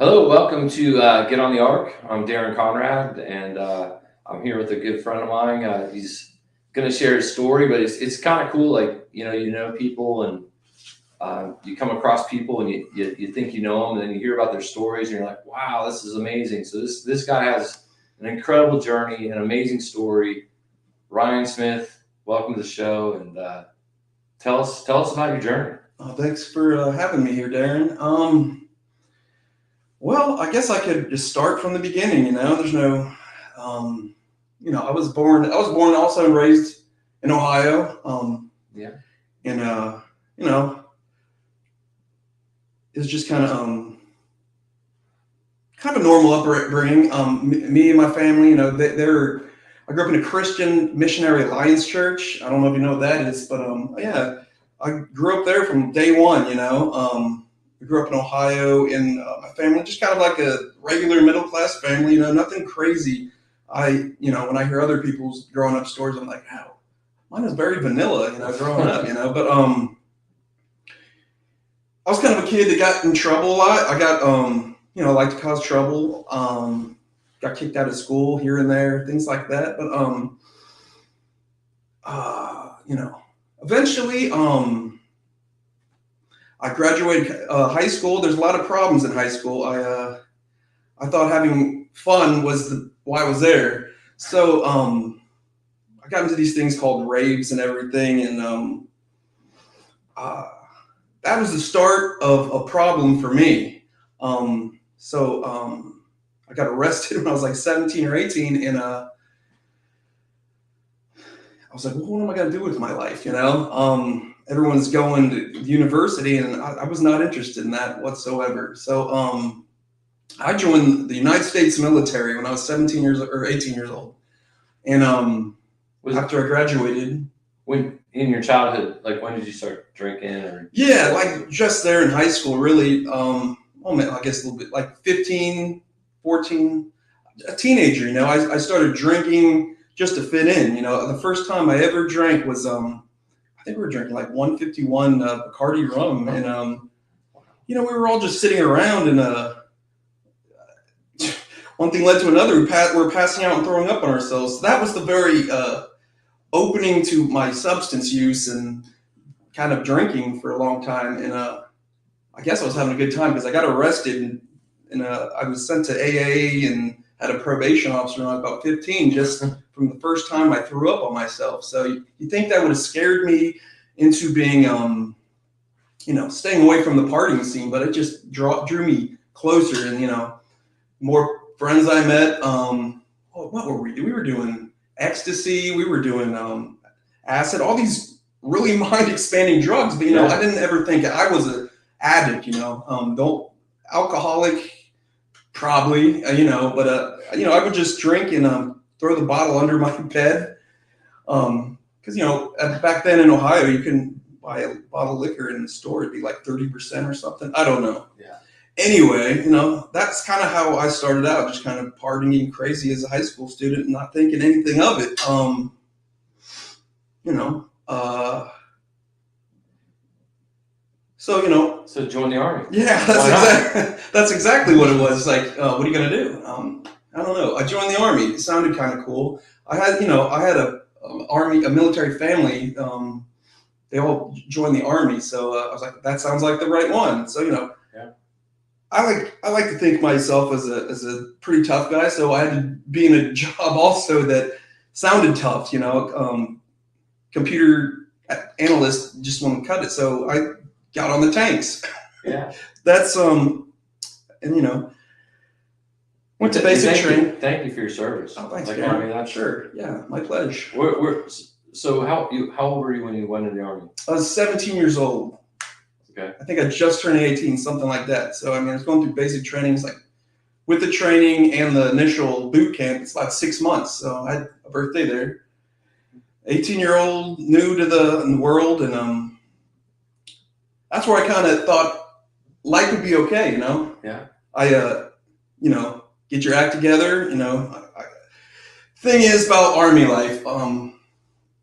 Hello, welcome to Get on the Ark. I'm Darren Conrad, and I'm here with a good friend of mine. He's going to share his story, but it's kind of cool. Like you know people, and you come across people, and you think you know them, and then you hear about their stories, and you're like, wow, this is amazing. So this guy has an incredible journey, an amazing story. Ryan Smith, welcome to the show, and tell us about your journey. Thanks for having me here, Darren. Well, I guess I could just start from the beginning. There's no, I was born also and raised in Ohio. Yeah. And you know, it's just kind of a normal upbringing. Me and my family, they're. I grew up in a Christian Missionary Alliance Church. I don't know if you know what that is, but yeah, I grew up there from day one. We grew up in Ohio, and my family just kind of like a regular middle class family. Nothing crazy. When I hear other people's growing up stories, I'm like, wow, mine is very vanilla. Growing up. But I was kind of a kid that got in trouble a lot. I got like to cause trouble. Got kicked out of school here and there, things like that. But eventually, I graduated high school. There's a lot of problems in high school. I thought having fun was why I was there. So I got into these things called raves and everything, and uh, that was the start of a problem for me. So I got arrested when I was like 17 or 18, and I was like, well, what am I going to do with my life? Everyone's going to university, and I was not interested in that whatsoever. So I joined the United States military when I was 17 years or 18 years old, and Was after I graduated, when in your childhood, like when did you start drinking? Or yeah, like just there in high school, really. Oh man, I guess a little bit like 15, 14, a teenager. I started drinking just to fit in. The first time I ever drank was I think we were drinking like 151 Bacardi rum, and we were all just sitting around, and one thing led to another. We were passing out and throwing up on ourselves. So that was the very opening to my substance use and kind of drinking for a long time. And I guess I was having a good time because I got arrested, and I was sent to AA and had a probation officer when I was about 15, just from the first time I threw up on myself. So you think that would have scared me into being, staying away from the partying scene, but it just drew me closer, and, more friends I met. What were we doing? We were doing ecstasy. We were doing acid, all these really mind expanding drugs. But, Yeah. I didn't ever think I was an addict, don't alcoholic. Probably, but I would just drink and throw the bottle under my bed, because back then in Ohio you can buy a bottle of liquor in the store. It'd be like 30% or something. I don't know. yeah. Anyway, that's kind of how I started out, just kind of partying crazy as a high school student, and not thinking anything of it. You know, uh, so So join the army. Yeah, that's exactly what it was. Like, what are you gonna do? I don't know. I joined the army. It sounded kind of cool. I had a military family. They all joined the army, so I was like, that sounds like the right one. So Yeah. I like to think myself as a pretty tough guy. So I had to be in a job also that sounded tough. Computer analyst just won't cut it. So I got on the tanks. Yeah. That's and went to basic training. Thank you for your service. Oh, thanks, Like, man. I mean, that's Sure. Yeah, my pleasure. so how old were you when you went in the army? I was 17 years old. Okay. I think I just turned 18, something like that. So I was going through basic training. It's like with the training and the initial boot camp, it's about 6 months. So I had a birthday there. 18-year-old, new to the world, and that's where I kind of thought life would be okay. Yeah. Get your act together. Thing is about army life,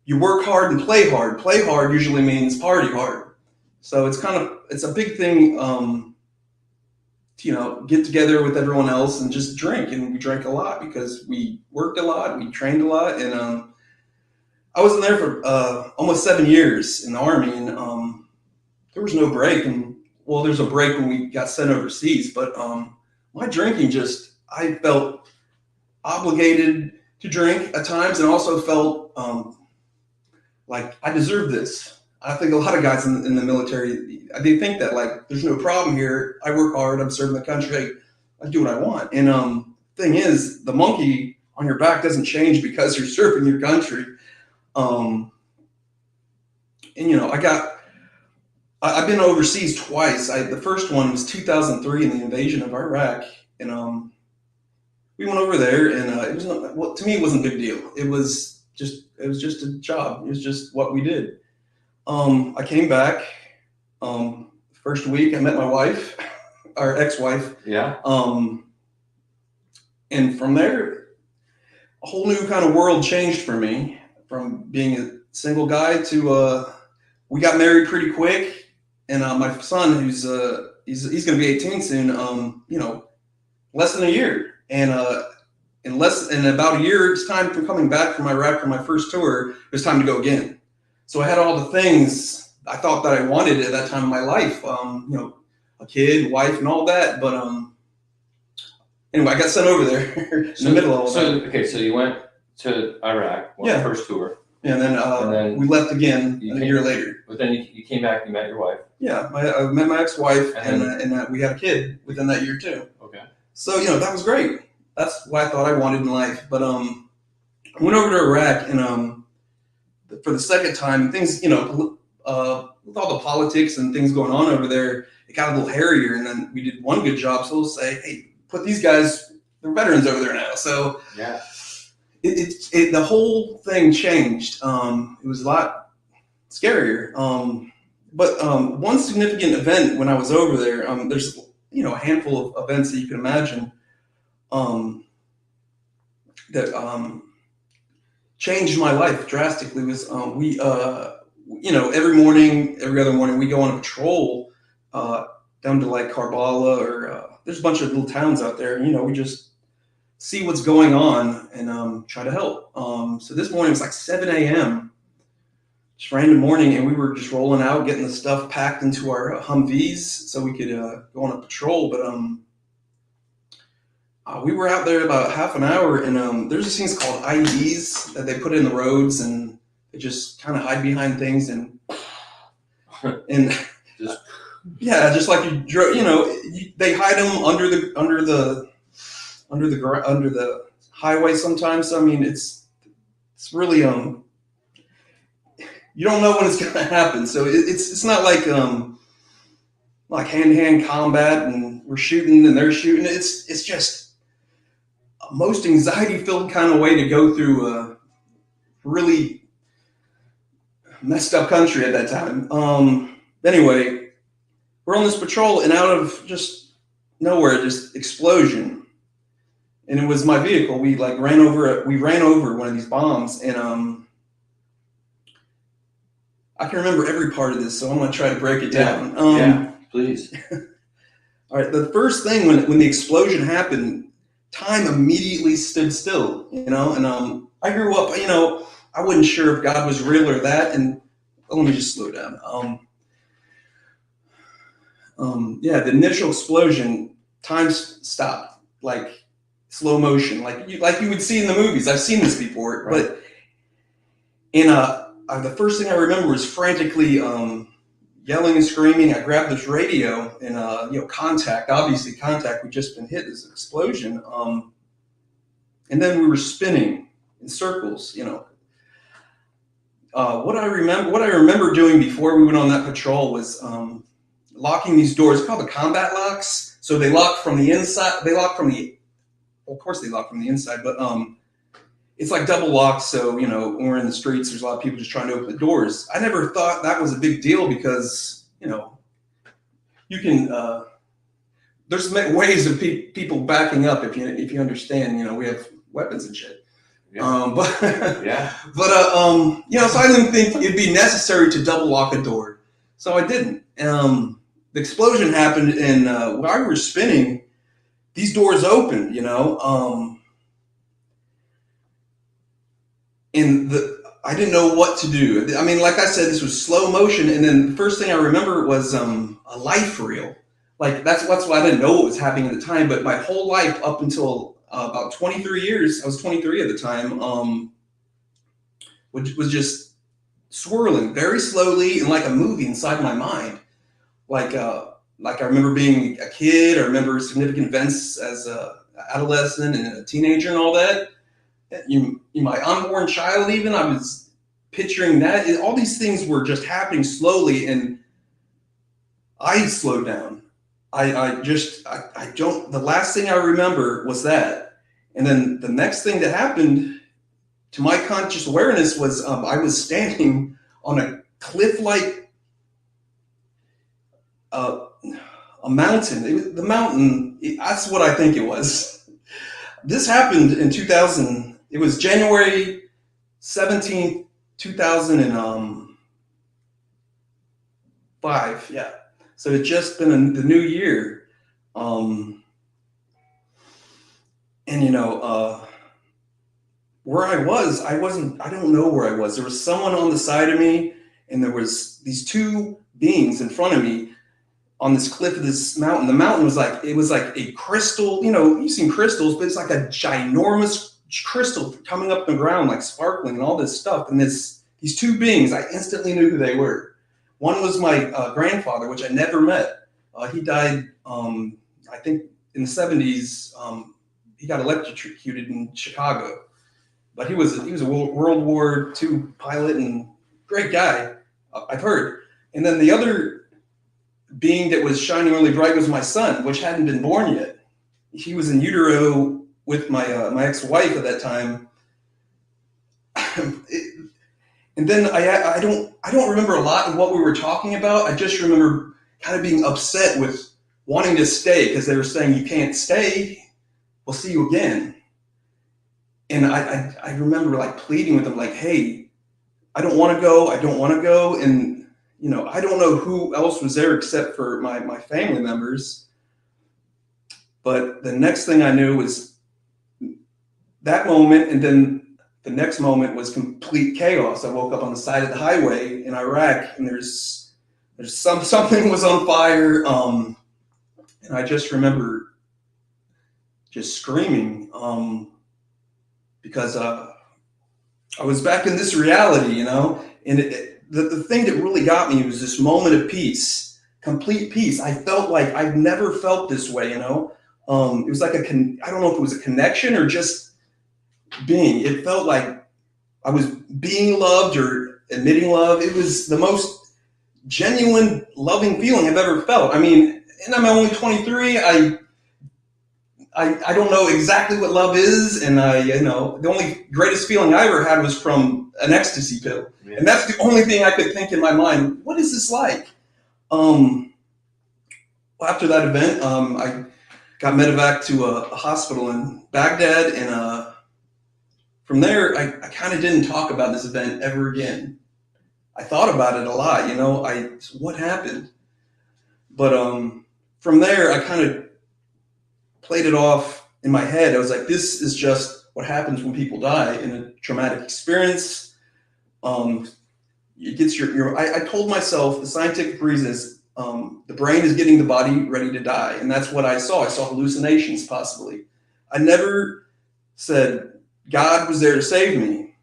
you work hard and play hard. Play hard usually means party hard. So it's a big thing get together with everyone else and just drink. And we drank a lot because we worked a lot, we trained a lot, and I was in there for almost 7 years in the Army, and there was no break. And well, there's a break when we got sent overseas, but my drinking I felt obligated to drink at times, and also felt like I deserve this. I think a lot of guys in the military, they think that like there's no problem here. I work hard. I'm serving the country. I do what I want. And thing is, the monkey on your back doesn't change because you're serving your country. And I've been overseas twice. The first one was 2003 in the invasion of Iraq, and we went over there, and it was to me it wasn't a big deal. It was just a job. It was just what we did. I came back. First week, I met my wife, our ex-wife. Yeah. And from there, a whole new kind of world changed for me. From being a single guy to we got married pretty quick, and my son, who's he's going to be 18 soon. Less than a year, and in about a year, it's time for coming back from Iraq for my first tour. It was time to go again. So I had all the things I thought that I wanted at that time in my life, a kid, wife, and all that. But anyway, I got sent over there in the middle of all that. Okay, so you went to Iraq, the first tour. And then we left again a year later. But then you came back, you met your wife. Yeah, I met my ex-wife, and we had a kid within that year too. Okay. So, that was great. That's what I thought I wanted in life. But I went over to Iraq, and for the second time, things, with all the politics and things going on over there, it got a little hairier. And then we did one good job. So we'll say, hey, put these guys, they're veterans over there now. So yeah, the whole thing changed. It was a lot scarier. But one significant event when I was over there, there's, a handful of events that you can imagine that changed my life drastically. Was we every other morning we go on a patrol down to like Karbala, or there's a bunch of little towns out there, and we just see what's going on and try to help. So this morning it was like 7 a.m. just random morning, and we were just rolling out, getting the stuff packed into our Humvees so we could go on a patrol. But we were out there about half an hour, and there's these things called IEDs that they put in the roads, and they just kind of hide behind things, and just like you drove, they hide them under the highway sometimes. So, I mean, it's really you don't know when it's going to happen. So it's not like hand-to-hand combat and we're shooting and they're shooting. It's just a most anxiety-filled kind of way to go through a really messed up country at that time. Anyway, we're on this patrol, and out of just nowhere, just explosion. And it was my vehicle. We ran over one of these bombs, and I can remember every part of this, so I'm going to try to break it down. Yeah, please. All right, the first thing when the explosion happened, time immediately stood still, and I grew up, I wasn't sure if God was real or that, and let me just slow down. The initial explosion, time stopped, like slow motion, like you would see in the movies. I've seen this before, right. But the first thing I remember was frantically yelling and screaming. I grabbed this radio and contact. Obviously, contact. We'd just been hit this explosion, and then we were spinning in circles. What I remember doing before we went on that patrol was locking these doors, called the combat locks. So they lock from the inside. Of course they lock from the inside, but it's like double locked. So, when we're in the streets, there's a lot of people just trying to open the doors. I never thought that was a big deal because, you can, there's ways of people backing up if you understand, we have weapons and shit. Yeah. So I didn't think it'd be necessary to double lock a door. So I didn't. The the explosion happened, and while we were spinning, these doors opened, and I didn't know what to do. I mean, like I said, this was slow motion, and then the first thing I remember was a life reel. Like that's why I didn't know what was happening at the time. But my whole life up until about 23 years, I was 23 at the time, was just swirling very slowly and like a movie inside my mind. Like I remember being a kid. I remember significant events as a adolescent and a teenager and all that. My unborn child, even I was picturing that. All these things were just happening slowly, and I slowed down. I don't. The last thing I remember was that, and then the next thing that happened to my conscious awareness was I was standing on a cliff-like a mountain. The mountain. That's what I think it was. This happened in 2000. It was January 17th, 2005. Yeah. So it's just been the new year. And where I don't know where I was. There was someone on the side of me, and there was these two beings in front of me on this cliff of this mountain. The mountain was like a crystal, you've seen crystals, but it's like a ginormous crystal coming up the ground, like sparkling and all this stuff. And these two beings, I instantly knew who they were. One was my grandfather, which I never met. He died, I think, in the 70s. He got electrocuted in Chicago, but he was a World War II pilot and great guy, I've heard. And then the other being that was shining really bright was my son, which hadn't been born yet. He was in utero with my ex-wife at that time. And then I don't remember a lot of what we were talking about. I just remember kind of being upset with wanting to stay because they were saying, you can't stay. We'll see you again. And I remember like pleading with them, like, hey, I don't want to go. I don't want to go. And, I don't know who else was there except for my family members. But the next thing I knew was that moment, and then the next moment was complete chaos. I woke up on the side of the highway in Iraq, and there's something was on fire, and I just remember just screaming because I was back in this reality, and the thing that really got me was this moment of peace, complete peace. I felt like I've never felt this way, It was like I don't know if it was a connection or just being. It felt like I was being loved or emitting love. It was the most genuine, loving feeling I've ever felt. I mean, and I'm only 23. I don't know exactly what love is, and the only greatest feeling I ever had was from an ecstasy pill, and that's the only thing I could think in my mind. What is this like? After that event, I got medevac to a hospital in Baghdad, and from there, I kind of didn't talk about this event ever again. I thought about it a lot, what happened? But from there, I kind of played it off in my head. I was like, this is just what happens when people die in a traumatic experience. It gets I told myself the scientific reason is the brain is getting the body ready to die. And that's what I saw. I saw hallucinations possibly. I never said God was there to save me,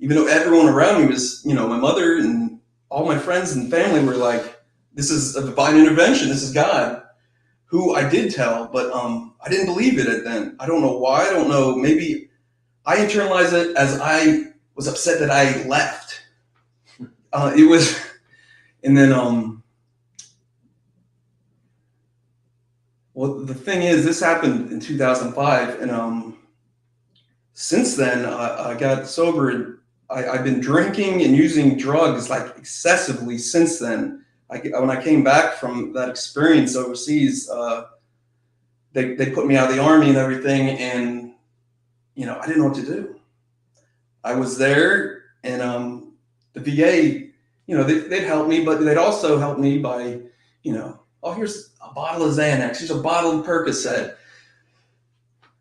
even though everyone around me was, my mother and all my friends and family were like, this is a divine intervention. This is God, who I did tell, but I didn't believe it then. I don't know why. I don't know. Maybe I internalized it as I was upset that I left. It was, and then, well, the thing is, this happened in 2005, and since then, I got sober, and I've been drinking and using drugs like excessively since then. When I came back from that experience overseas, they put me out of the army and everything, and I didn't know what to do. I was there, and the VA, they'd help me, but they'd also help me by oh, here's a bottle of Xanax, here's a bottle of Percocet,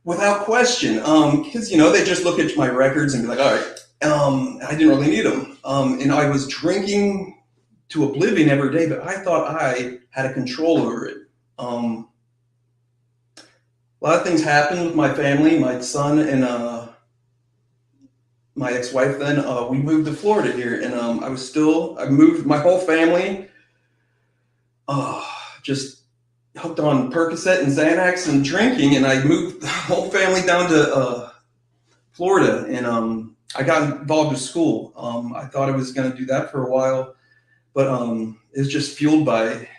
without question, because they just look at my records and be like, all right, I didn't really need them, and I was drinking to oblivion every day, but I thought I had a control over it. A lot of things happened with my family, my son and my ex-wife. Then we moved to Florida here, and I moved my whole family, just hooked on Percocet and Xanax and drinking, and I moved the whole family down to Florida, and I got involved with school. I thought I was going to do that for a while, but it was just fueled by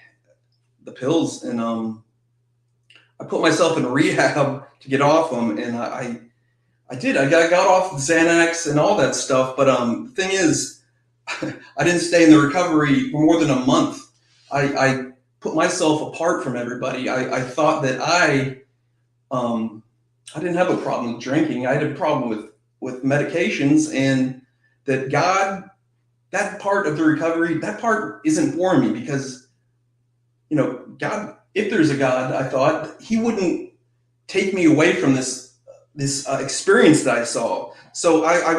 the pills, and I put myself in rehab to get off them, and I did. I got off the Xanax and all that stuff, but the thing is, I didn't stay in the recovery for more than a month. I put myself apart from everybody. I thought that I didn't have a problem with drinking. I had a problem with medications, and that God, that part of the recovery, that part isn't for me, because God, if there's a God, I thought he wouldn't take me away from this experience that I saw. So I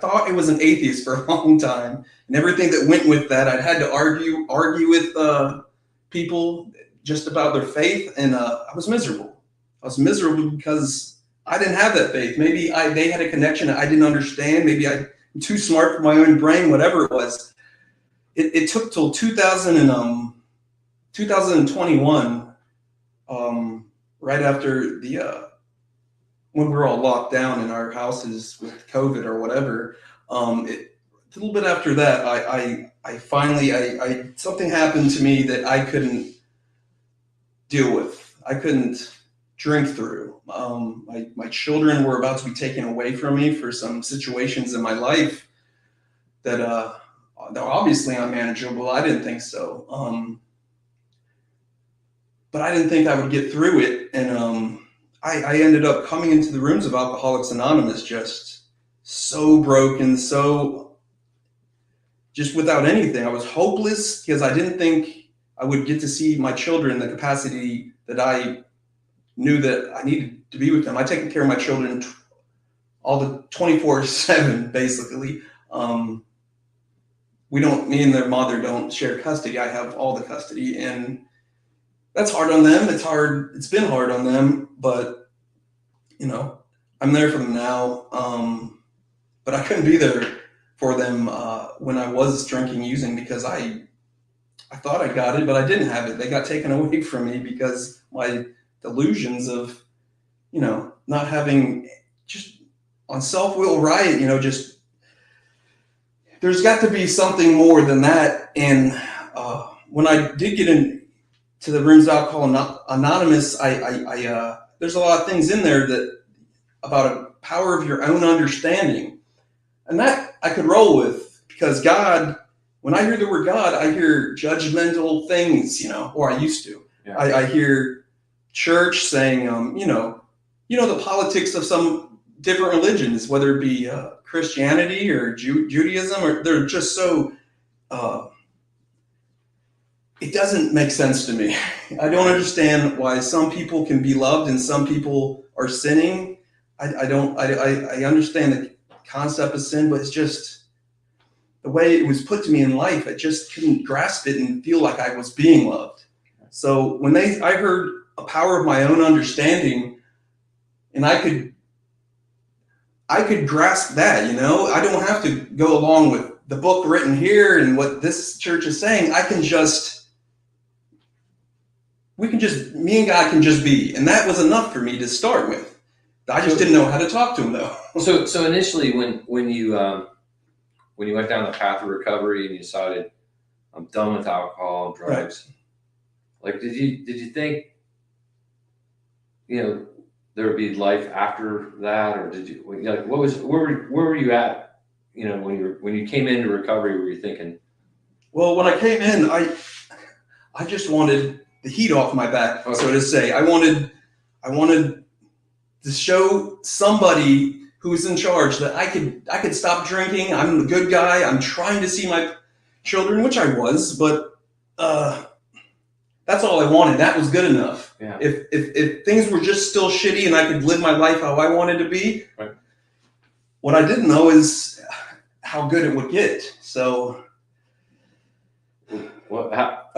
thought I was an atheist for a long time, and everything that went with that, I'd had to argue with people just about their faith, and I was miserable. I was miserable because I didn't have that faith. Maybe they had a connection that I didn't understand. Maybe I'm too smart for my own brain, whatever it was. It took till 2021, right after when we were all locked down in our houses with COVID or whatever. A little bit after that, I finally something happened to me that I couldn't deal with. I couldn't drink through. My children were about to be taken away from me for some situations in my life that they're obviously unmanageable. I didn't think so. But I didn't think I would get through it. And I ended up coming into the rooms of Alcoholics Anonymous just so broken, so just without anything. I was hopeless because I didn't think I would get to see my children in the capacity that I knew that I needed to be with them. I take care of my children all the 24/7, basically. Me and their mother don't share custody. I have all the custody, and that's hard on them. It's hard. It's been hard on them, but I'm there for them now. But I couldn't be there for them when I was drinking, using, because I thought I got it, but I didn't have it. They got taken away from me because my delusions of, not having, just on self-will riot, just, there's got to be something more than that. And when I did get into the rooms of Alcohol Anonymous, I there's a lot of things in there that about a power of your own understanding, and that I could roll with, because God, when I hear the word God, I hear judgmental things, or I used to. Yeah. I hear church saying, the politics of some different religions, whether it be Christianity or Judaism, or they're just so, it doesn't make sense to me. I don't understand why some people can be loved and some people are sinning. I understand the concept of sin, but it's just the way it was put to me in life. I just couldn't grasp it and feel like I was being loved. So when I heard a power of my own understanding, and I could grasp that, I don't have to go along with the book written here and what this church is saying. Me and God can just be. And that was enough for me to start with. I just didn't know how to talk to him, though. So initially when you went down the path of recovery and you decided, I'm done with alcohol and drugs, right, like, did you think, there would be life after that, or did you, like, where were you at, when you came into recovery? Were you thinking? Well, when I came in, I just wanted the heat off my back, okay, so to say. I wanted to show somebody who's in charge that I could stop drinking. I'm a good guy. I'm trying to see children, which I was, but that's all I wanted. That was good enough. Yeah. If things were just still shitty and I could live my life how I wanted to be, right. What I didn't know is how good it would get. So, how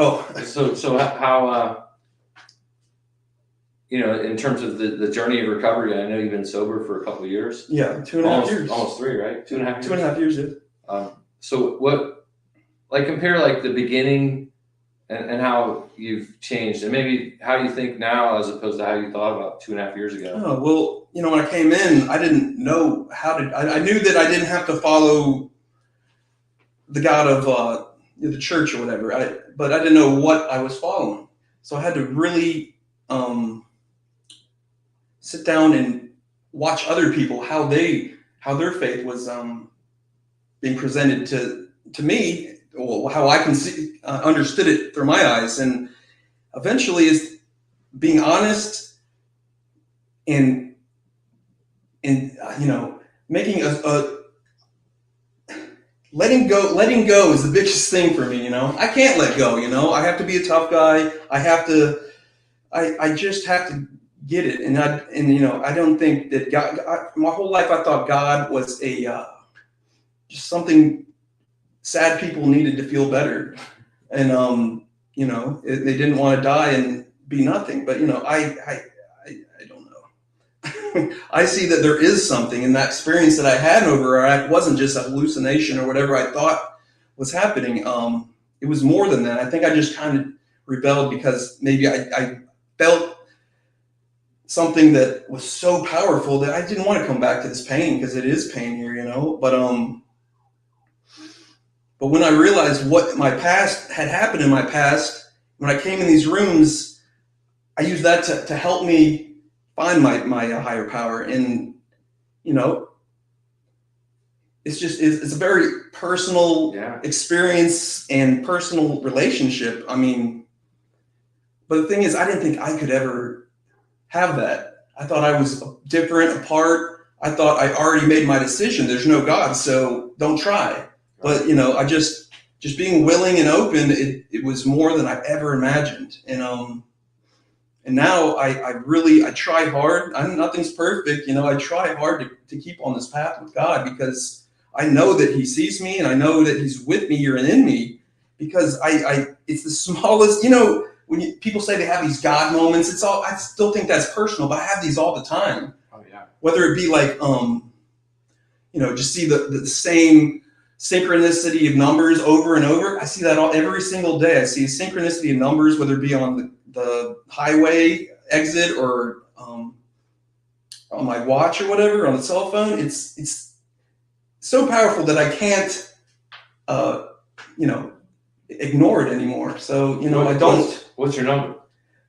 in terms of the journey of recovery, I know you've been sober for a couple of years. Yeah, 2.5 years. Almost 3, right? 2.5 years. 2.5 years, yeah. So what, compare the beginning and how you've changed, and maybe how you think now as opposed to how you thought about 2.5 years ago. Oh, well, when I came in, I didn't know I knew that I didn't have to follow the God of the church or whatever, but I didn't know what I was following. So I had to really sit down and watch other people, how their faith was being presented to me, or how I can see understood it through my eyes, and eventually is being honest and making a letting go is the biggest thing for me. I can't let go. I have to be a tough guy. I just have to get it, and I don't think that God. My whole life I thought God was just something sad people needed to feel better, and they didn't want to die and be nothing. But I don't know. I see that there is something in that experience that I had over Iraq wasn't just a hallucination or whatever I thought was happening. It was more than that. I think I just kind of rebelled because maybe I felt something that was so powerful that I didn't want to come back to this pain, because it is pain here, But when I realized what my past had happened in my past, when I came in these rooms, I used that to help me find my higher power. And, it's a very personal experience and personal relationship. I mean, but the thing is, I didn't think I could ever have that. I thought I was different, apart. I thought I already made my decision. There's no God, so don't try. But I just being willing and open, it was more than I ever imagined. And now I try hard. Nothing's perfect, I try hard to keep on this path with God, because I know that He sees me, and I know that He's with me here and in me, because it's the smallest, when people say they have these God moments, I still think that's personal, but I have these all the time. Oh yeah. Whether it be just see the same synchronicity of numbers over and over. I see that every single day. I see a synchronicity of numbers, whether it be on the highway exit or on my watch or whatever, on the cell phone. It's so powerful that I can't, ignore it anymore. So, I don't. What's your number?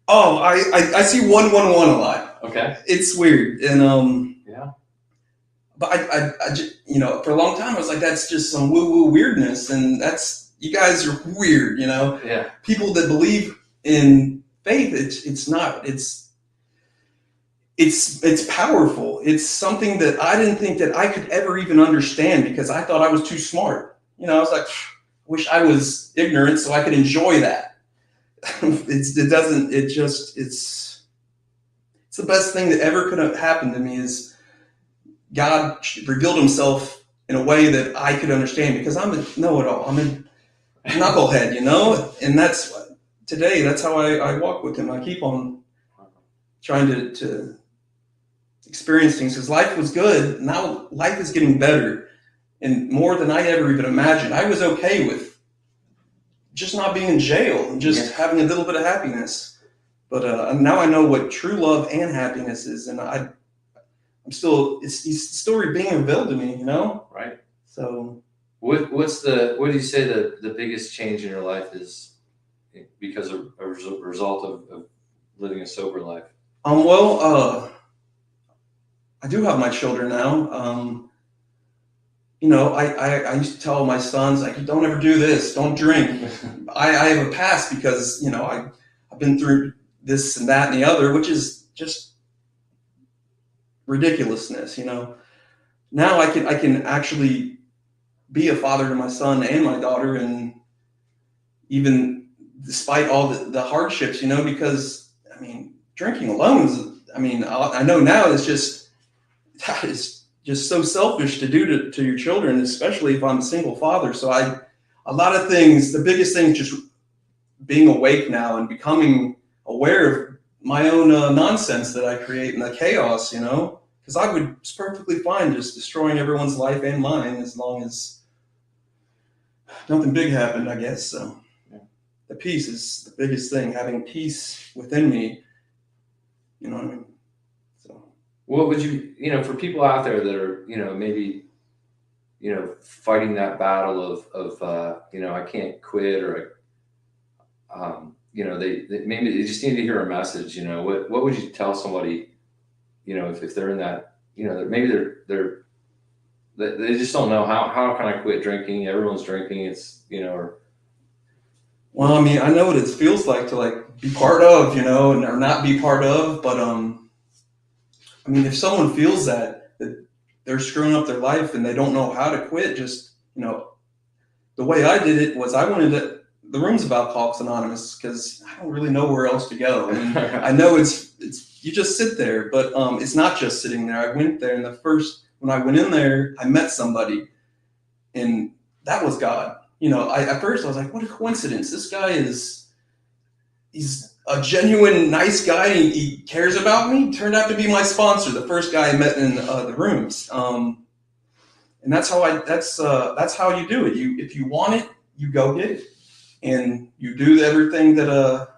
Oh, I see 111 a lot. Okay. It's weird. And, yeah. But I just, for a long time, I was like, that's just some woo-woo weirdness. And you guys are weird, Yeah. People that believe in faith, it's not. It's powerful. It's something that I didn't think that I could ever even understand, because I thought I was too smart. I was like, wish I was ignorant so I could enjoy that. It's the best thing that ever could have happened to me is God revealed Himself in a way that I could understand, because I'm a know-it-all. I'm a knucklehead, and that's how I walk with Him. I keep on trying to experience things, because life was good. Now life is getting better, and more than I ever even imagined. I was okay with just not being in jail and just having a little bit of happiness. But now I know what true love and happiness is, and it's still being revealed to me, Right. So what do you say the biggest change in your life is because of a result of living a sober life? I do have my children now. I used to tell my sons, like, don't ever do this, don't drink. I have a past because, I've been through this and that and the other, which is just ridiculousness, Now I can actually be a father to my son and my daughter, and even despite all the hardships, you know, because I mean, drinking alone is, I mean, I know now it's just so selfish to do to your children, especially if I'm a single father. So a lot of things, the biggest thing is just being awake now and becoming aware of my own nonsense that I create and the chaos, you know, because I would it's perfectly fine just destroying everyone's life and mine as long as nothing big happened, I guess. So Yeah. the peace is the biggest thing, having peace within me, you know what I mean? So, What would you, for people out there that are, maybe, fighting that battle of I can't quit, or, they maybe they just need to hear a message, what would you tell somebody, if they're in that, maybe they just don't know how can I quit drinking? Everyone's drinking. It's, or, well, I mean, I know what it feels like to like be part of, you know, and or not be part of, but I mean, if someone feels that they're screwing up their life and they don't know how to quit, just the way I did it was I went into the rooms of Alcoholics Anonymous because I don't really know where else to go. I mean, I know it's you just sit there, but it's not just sitting there. I went there, and when I went in there, I met somebody, and that was God. At first I was like, what a coincidence. This guy he's a genuine nice guy. He cares about me. Turned out to be my sponsor, the first guy I met in the rooms. And that's how you do it. If you want it, you go get it, and you do everything that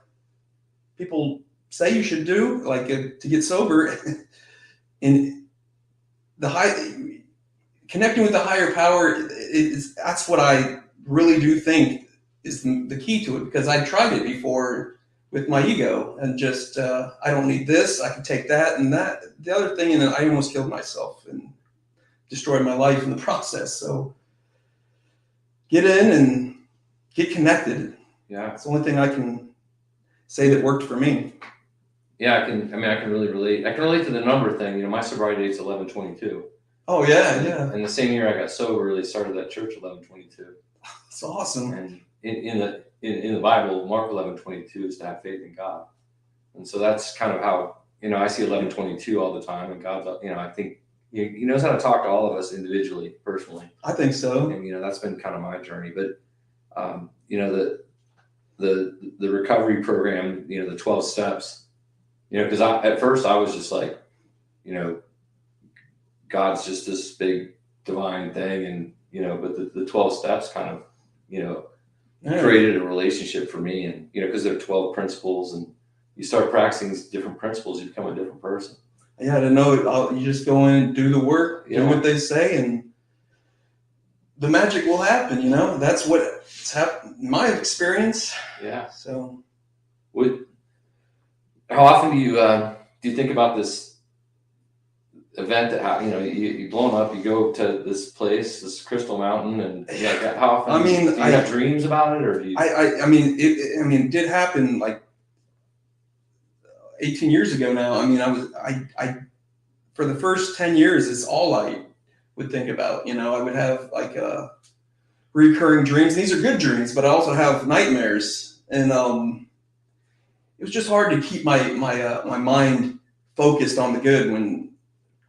people say you should do, like to get sober, and connecting with the higher power that's what I really do think is the key to it, because I tried it before with my ego and just I don't need this, I can take that and that the other thing, and then I almost killed myself and destroyed my life in the process. So get in and get connected. Yeah, it's the only thing I can say that worked for me. Yeah, I can really relate. I can relate to the number thing. My sobriety date's 11/22. Oh yeah, yeah. And the same year I got sober, they started that church 11/22. It's awesome. And in the Bible, Mark 11/22 is to have faith in God. And so that's kind of how I see 11/22 all the time. And God's, I think He knows how to talk to all of us individually, personally. I think so. And that's been kind of my journey. But the recovery program, the 12 steps. Because at first I was just like, God's just this big divine thing, and but the 12 steps kind of created a relationship for me, and because there are 12 principles, and you start practicing these different principles, you become a different person. Yeah, to know it, you just go in and do the work, do what they say, and the magic will happen. That's what's happened in my experience. Yeah. So, how often do you think about this event that you blown up? You go to this place, this Crystal Mountain, and how often? Do you have dreams about it, or do you? I mean, it did happen like 18 years ago now. I mean, I for the first 10 years, it's all I would think about. I would have like recurring dreams. These are good dreams, but I also have nightmares, and it was just hard to keep my mind focused on the good when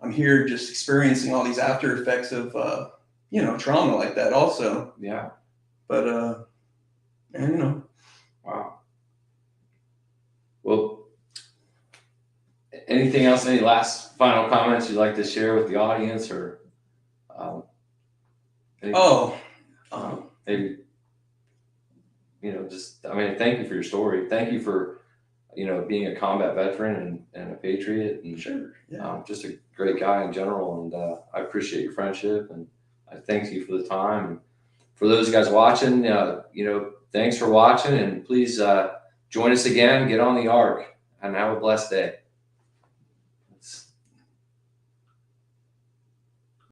I'm here just experiencing all these after effects of trauma like that also. Yeah. But Wow. Well, anything else? Any last final comments you'd like to share with the audience, or maybe thank you for your story. Thank you for being a combat veteran and a patriot, and sure, yeah. Just a great guy in general. And I appreciate your friendship, and I thank you for the time. And for those guys watching, thanks for watching, and please join us again. Get on the ark, and have a blessed day.